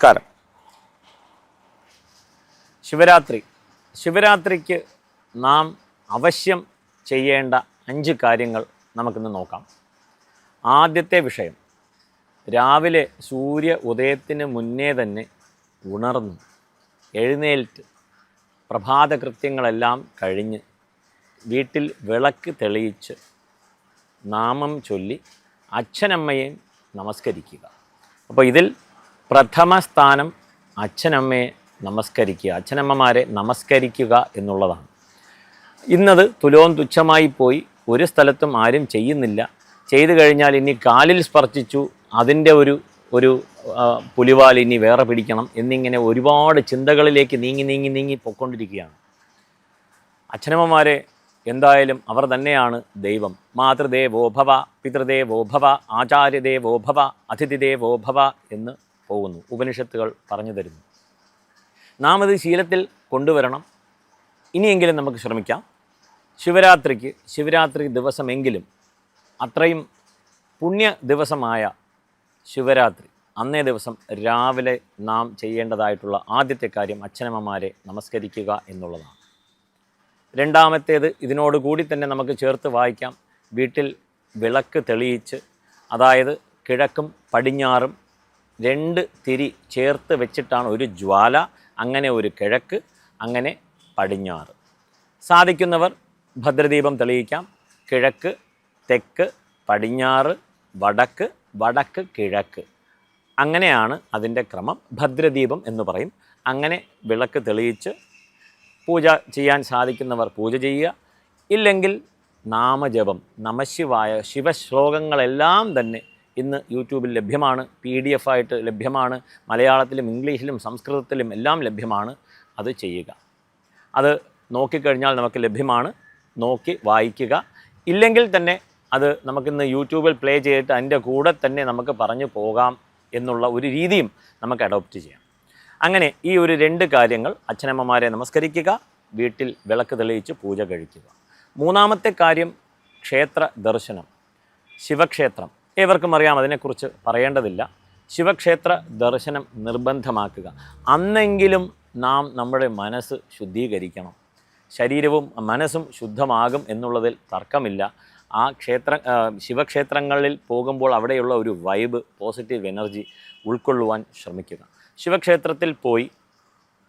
നമസ്കാരം. ശിവരാത്രിക്ക് നാം അവശ്യം ചെയ്യേണ്ട 5 കാര്യങ്ങൾ നമുക്കിന്ന് നോക്കാം. ആദ്യത്തെ വിഷയം, രാവിലെ സൂര്യ ഉദയത്തിന് മുന്നേ തന്നെ ഉണർന്ന് എഴുന്നേൽറ്റ് പ്രഭാതകൃത്യങ്ങളെല്ലാം കഴിഞ്ഞ് വീട്ടിൽ വിളക്ക് തെളിയിച്ച് നാമം ചൊല്ലി അച്ഛനമ്മയെ നമസ്കരിക്കുക. അപ്പോൾ ഇതിൽ പ്രഥമ സ്ഥാനം അച്ഛനമ്മയെ നമസ്കരിക്കുക, അച്ഛനമ്മമാരെ നമസ്കരിക്കുക എന്നുള്ളതാണ്. ഇന്നത് തുലോം തുച്ഛമായി പോയി, ഒരു സ്ഥലത്തും ആരും ചെയ്യുന്നില്ല. ചെയ്തു കഴിഞ്ഞാൽ ഇനി കാലിൽ സ്പർശിച്ചു, അതിൻ്റെ ഒരു പുലിവാൽ ഇനി വേറെ പിടിക്കണം എന്നിങ്ങനെ ഒരുപാട് ചിന്തകളിലേക്ക് നീങ്ങി പൊയ്ക്കൊണ്ടിരിക്കുകയാണ്. അച്ഛനമ്മമാരെ എന്തായാലും അവർ തന്നെയാണ് ദൈവം. മാതൃദേവോ ഭവ, പിതൃദേവോ ഭവ, ആചാര്യദേവോ ഭവ, അതിഥിദേവോ ഭവ എന്ന് പോകുന്നു, ഉപനിഷത്തുകൾ പറഞ്ഞു തരുന്നു. നാം അത് ശീലത്തിൽ കൊണ്ടുവരണം. ഇനിയെങ്കിലും നമുക്ക് ശ്രമിക്കാം. ശിവരാത്രി ദിവസമെങ്കിലും, അത്രയും പുണ്യ ദിവസമായ ശിവരാത്രി അന്നേ ദിവസം രാവിലെ നാം ചെയ്യേണ്ടതായിട്ടുള്ള ആദ്യത്തെ കാര്യം അച്ഛനമ്മമാരെ നമസ്കരിക്കുക എന്നുള്ളതാണ്. രണ്ടാമത്തേത്, ഇതിനോടുകൂടി തന്നെ നമുക്ക് ചേർത്ത് വായിക്കാം. വീട്ടിൽ വിളക്ക് തെളിയിച്ച്, അതായത് കിഴക്കും പടിഞ്ഞാറും 2 തിരി ചേർത്ത് വെച്ചിട്ടാണ് ഒരു ജ്വാല, അങ്ങനെ ഒരു കിഴക്ക്, അങ്ങനെ പടിഞ്ഞാറ്. സാധിക്കുന്നവർ ഭദ്രദീപം തെളിയിക്കാം. കിഴക്ക്, തെക്ക്, പടിഞ്ഞാറ്, വടക്ക്, കിഴക്ക്, അങ്ങനെയാണ് അതിൻ്റെ ക്രമം. ഭദ്രദീപം എന്ന് പറയും. അങ്ങനെ വിളക്ക് തെളിയിച്ച് പൂജ ചെയ്യാൻ സാധിക്കുന്നവർ പൂജ ചെയ്യുക. ഇല്ലെങ്കിൽ നാമജപം, നമഃശിവായ ശിവശ്ലോകങ്ങളെല്ലാം തന്നെ ഇന്ന് യൂട്യൂബിൽ ലഭ്യമാണ്, PDF ആയിട്ട് ലഭ്യമാണ്, മലയാളത്തിലും ഇംഗ്ലീഷിലും സംസ്കൃതത്തിലും എല്ലാം ലഭ്യമാണ്. അത് ചെയ്യുക. അത് നോക്കിക്കഴിഞ്ഞാൽ നമുക്ക് ലഭ്യമാണ്, നോക്കി വായിക്കുക. ഇല്ലെങ്കിൽ തന്നെ അത് നമുക്കിന്ന് യൂട്യൂബിൽ പ്ലേ ചെയ്തിട്ട് അതിൻ്റെ കൂടെ തന്നെ നമുക്ക് പറഞ്ഞു പോകാം എന്നുള്ള ഒരു രീതിയും നമുക്ക് അഡോപ്റ്റ് ചെയ്യാം. അങ്ങനെ ഈ ഒരു 2 കാര്യങ്ങൾ, അച്ഛനമ്മമാരെ നമസ്കരിക്കുക, വീട്ടിൽ വിളക്ക് തെളിയിച്ച് പൂജ കഴിക്കുക. മൂന്നാമത്തെ കാര്യം, ക്ഷേത്ര ദർശനം. ശിവക്ഷേത്രം ഏവർക്കും അറിയാം, അതിനെക്കുറിച്ച് പറയേണ്ടതില്ല. ശിവക്ഷേത്ര ദർശനം നിർബന്ധമാക്കുക. അന്നെങ്കിലും നാം നമ്മുടെ മനസ്സ് ശുദ്ധീകരിക്കണം. ശരീരവും മനസ്സും ശുദ്ധമാകും എന്നുള്ളതിൽ തർക്കമില്ല. ആ ശിവക്ഷേത്രങ്ങളിൽ പോകുമ്പോൾ അവിടെയുള്ള ഒരു വൈബ്, പോസിറ്റീവ് എനർജി ഉൾക്കൊള്ളുവാൻ ശ്രമിക്കുക. ശിവക്ഷേത്രത്തിൽ പോയി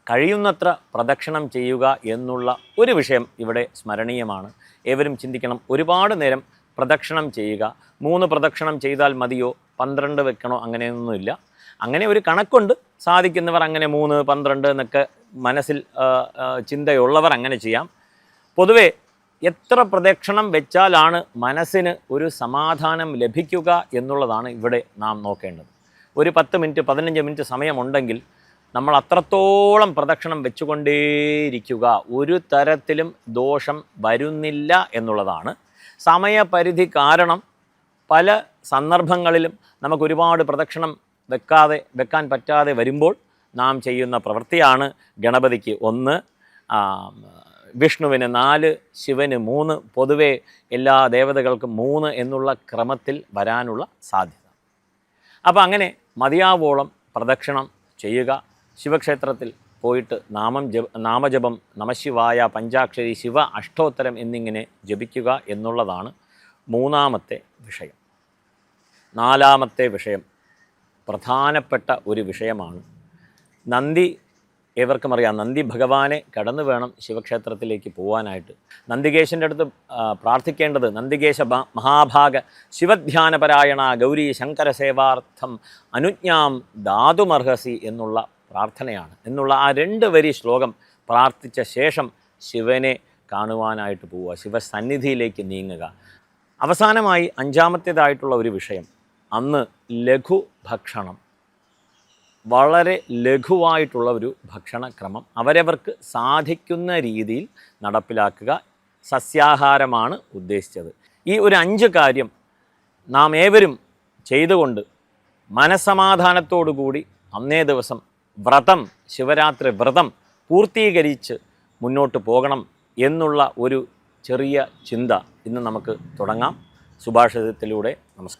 കഴിയുന്നത്ര പ്രദക്ഷിണം ചെയ്യുക എന്നുള്ള ഒരു വിഷയം ഇവിടെ സ്മരണീയമാണ്. ഏവരും ചിന്തിക്കണം. ഒരുപാട് നേരം പ്രദക്ഷിണം ചെയ്യുക. 3 പ്രദക്ഷിണം ചെയ്താൽ മതിയോ, 12 വെക്കണോ, അങ്ങനെയൊന്നുമില്ല. അങ്ങനെ ഒരു കണക്കുണ്ട്. സാധിക്കുന്നവർ അങ്ങനെ 3, 12 എന്നൊക്കെ മനസ്സിൽ ചിന്തയുള്ളവർ അങ്ങനെ ചെയ്യാം. പൊതുവേ എത്ര പ്രദക്ഷിണം വെച്ചാലാണ് മനസ്സിന് ഒരു സമാധാനം ലഭിക്കുക എന്നുള്ളതാണ് ഇവിടെ നാം നോക്കേണ്ടത്. ഒരു 10 മിനിറ്റ് 15 മിനിറ്റ് സമയമുണ്ടെങ്കിൽ നമ്മൾ അത്രത്തോളം പ്രദക്ഷിണം വെച്ചുകൊണ്ടേയിരിക്കുക. ഒരു തരത്തിലും ദോഷം വരുന്നില്ല എന്നുള്ളതാണ്. സമയപരിധി പല സന്ദർഭങ്ങളിലും നമുക്കൊരുപാട് പ്രദക്ഷിണം വെക്കാൻ പറ്റാതെ വരുമ്പോൾ നാം ചെയ്യുന്ന പ്രവൃത്തിയാണ് ഗണപതിക്ക് 1, വിഷ്ണുവിന് 4, ശിവന് 3, പൊതുവെ എല്ലാ ദേവതകൾക്കും 3 എന്നുള്ള ക്രമത്തിൽ വരാനുള്ള സാധ്യത. അപ്പോൾ അങ്ങനെ മതിയാവോളം പ്രദക്ഷിണം ചെയ്യുക. ശിവക്ഷേത്രത്തിൽ പോയിട്ട് നാമജപം, നമഃശിവായ, പഞ്ചാക്ഷരി, ശിവ അഷ്ടോത്തരം എന്നിങ്ങനെ ജപിക്കുക എന്നുള്ളതാണ് മൂന്നാമത്തെ വിഷയം. നാലാമത്തെ വിഷയം പ്രധാനപ്പെട്ട ഒരു വിഷയമാണ്. നന്ദി ഏവർക്കും അറിയാം. നന്ദി ഭഗവാനെ കടന്നു വേണം ശിവക്ഷേത്രത്തിലേക്ക് പോകാനായിട്ട്. നന്ദികേശൻ്റെ അടുത്ത് പ്രാർത്ഥിക്കേണ്ടത്, നന്ദികേശ മഹാഭാഗ ശിവധ്യാനപരായണ ഗൗരി ശങ്കര സേവാർത്ഥം അനുജ്ഞാം ദാതുമർഹസി എന്നുള്ള പ്രാർത്ഥനയാണ്. എന്നുള്ള ആ 2 വരി ശ്ലോകം പ്രാർത്ഥിച്ച ശേഷം ശിവനെ കാണുവാനായിട്ട് പോവുക, ശിവസന്നിധിയിലേക്ക് നീങ്ങുക. അവസാനമായി 5ാമത്തേതായിട്ടുള്ള ഒരു വിഷയം, അന്ന് ലഘു ഭക്ഷണം, വളരെ ലഘുവായിട്ടുള്ള ഒരു ഭക്ഷണക്രമം അവരവർക്ക് സാധിക്കുന്ന രീതിയിൽ നടപ്പിലാക്കുക. സസ്യാഹാരമാണ് ഉദ്ദേശിച്ചത്. ഈ ഒരു 5 കാര്യം നാം ഏവരും ചെയ്തുകൊണ്ട് മനസ്സമാധാനത്തോടു കൂടി അന്നേ ദിവസം ശിവരാത്രി വ്രതം പൂർത്തീകരിച്ച് മുന്നോട്ട് പോകണം എന്നുള്ള ഒരു ചെറിയ ചിന്ത ഇന്ന് നമുക്ക് തുടങ്ങാം. സുഭാഷിതത്തിലൂടെ. നമസ്കാരം.